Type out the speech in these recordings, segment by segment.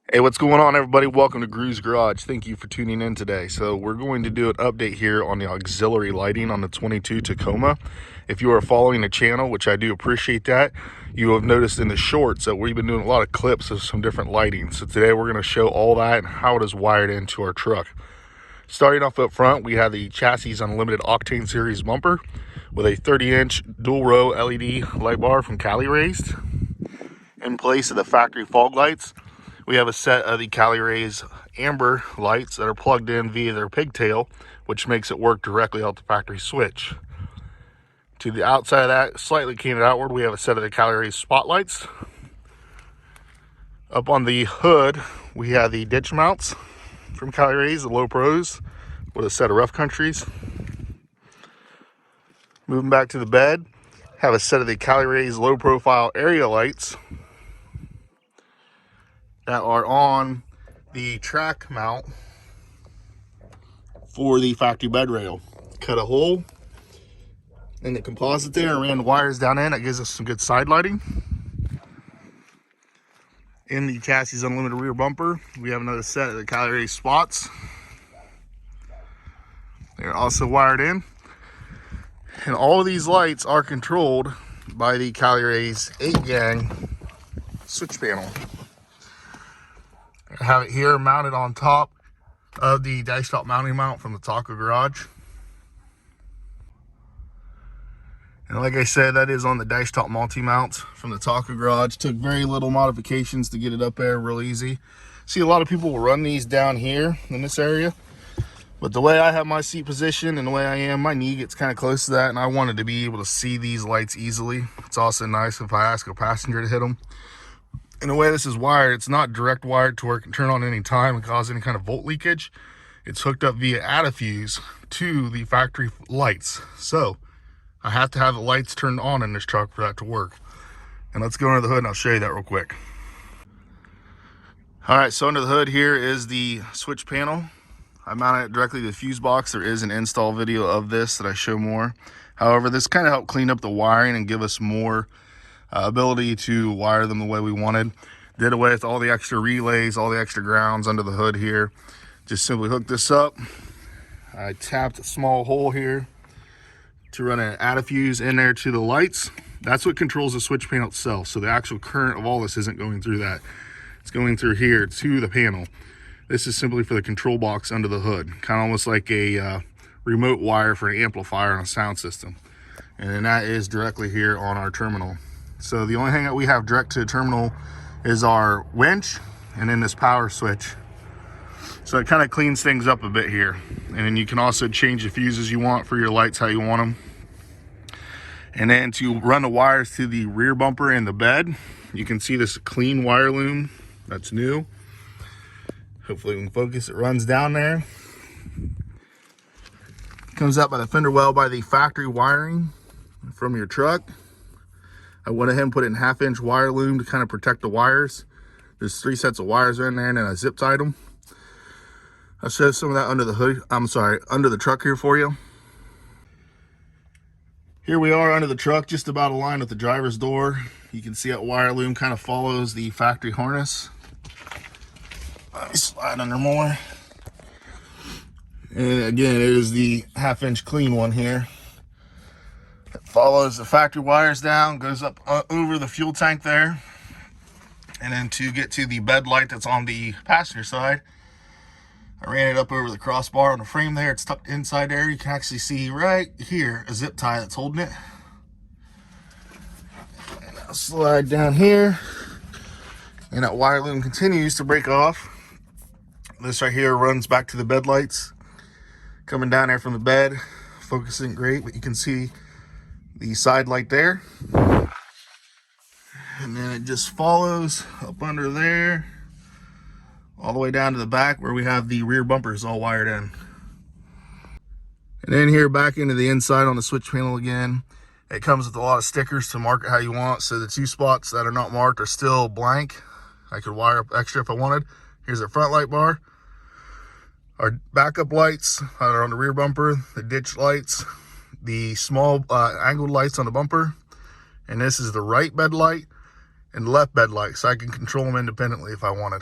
Hey, what's going on, everybody? Welcome to Gru's Garage. Thank you for tuning in today. So we're going to do an update here on the auxiliary lighting on the 22 Tacoma. If you are following the channel, which I do appreciate that, you have noticed in the shorts that we've been doing a lot of clips of some different lighting. So today we're going to show all that and how it is wired into our truck. Starting off up front, we have the Chassis Unlimited Octane Series bumper with a 30-inch dual row LED light bar from Caliraised. In place of the factory fog lights, we have a set of the caliraised amber lights that are plugged in via their pigtail, which makes it work directly out the factory switch. To the outside of that, slightly canted outward, we have a set of the caliraised spotlights. Up on the hood, we have the ditch mounts from Caliraised, the low pros, with a set of rough countries. Moving back to the bed, have a set of the Caliraised low profile area lights that are on the track mount for the factory bed rail. Cut a hole in the composite there and ran the wires down in. That gives us some good side lighting. In the Chassis Unlimited rear bumper, we have another set of the Caliraised spots. They're also wired in. And all of these lights are controlled by the Caliraised 8-gang switch panel. I have it here mounted on top of the dash top mounting mount from the Taco Garage. And like I said, that is on the dash top multi-mount from the Taco Garage. Took very little modifications to get it up there, real easy. See, a lot of people will run these down here in this area, but the way I have my seat position and the way I am, my knee gets kind of close to that, and I wanted to be able to see these lights easily. It's also nice if I ask a passenger to hit them. And the way this is wired, it's not direct wired to where it can turn on any time and cause any kind of volt leakage. It's hooked up via add-a-fuse to the factory lights. So I have to have the lights turned on in this truck for that to work. And let's go under the hood and I'll show you that real quick. All right, so under the hood here is the switch panel. I mounted it directly to the fuse box. There is an install video of this that I show more. However, this kind of helped clean up the wiring and give us more ability to wire them the way we wanted. Did away with all the extra relays, all the extra grounds under the hood here. Just simply hooked this up. I tapped a small hole here to run an add-a-fuse in there to the lights. That's what controls the switch panel itself. So the actual current of all this isn't going through that. It's going through here to the panel. This is simply for the control box under the hood. Kind of almost like a remote wire for an amplifier on a sound system. And then that is directly here on our terminal. So the only thing that we have direct to the terminal is our winch and then this power switch. So it kind of cleans things up a bit here. And then you can also change the fuses you want for your lights, how you want them. And then to run the wires to the rear bumper and the bed, you can see this clean wire loom that's new. Hopefully we can focus. It runs down there. Comes out by the fender well by the factory wiring from your truck. I went ahead and put it in 1/2-inch wire loom to kind of protect the wires. There's 3 sets of wires in there and then I zip tied them. I'll show some of that under the hood, under the truck here for you. Here we are under the truck, just about aligned with the driver's door. You can see that wire loom kind of follows the factory harness. Let me slide under more. And again, it is the 1/2-inch clean one here. It follows the factory wires down, goes up over the fuel tank there. And then to get to the bed light that's on the passenger side, I ran it up over the crossbar on the frame there. It's tucked inside there. You can actually see right here a zip tie that's holding it. And I'll slide down here. And that wire loom continues to break off. This right here runs back to the bed lights. Coming down there from the bed, focusing great, but you can see the side light there. And then it just follows up under there, all the way down to the back where we have the rear bumpers all wired in. And then here back into the inside on the switch panel again. It comes with a lot of stickers to mark it how you want. So the 2 spots that are not marked are still blank. I could wire up extra if I wanted. Here's our front light bar. Our backup lights are on the rear bumper, the ditch lights, the small angled lights on the bumper. And this is the right bed light and left bed light, so I can control them independently if I wanted.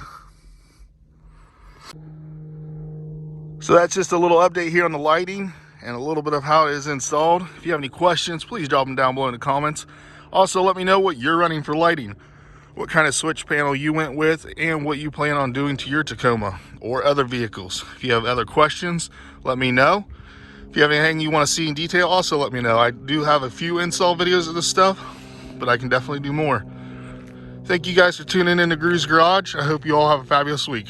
So that's just a little update here on the lighting and a little bit of how it is installed. If you have any questions, please drop them down below in the comments. Also, let me know what you're running for lighting, what kind of switch panel you went with, and what you plan on doing to your Tacoma or other vehicles. If you have other questions, let me know. If you have anything you want to see in detail, also let me know. I do have a few install videos of this stuff, but I can definitely do more. Thank you guys for tuning in to Gru's Garage. I hope you all have a fabulous week.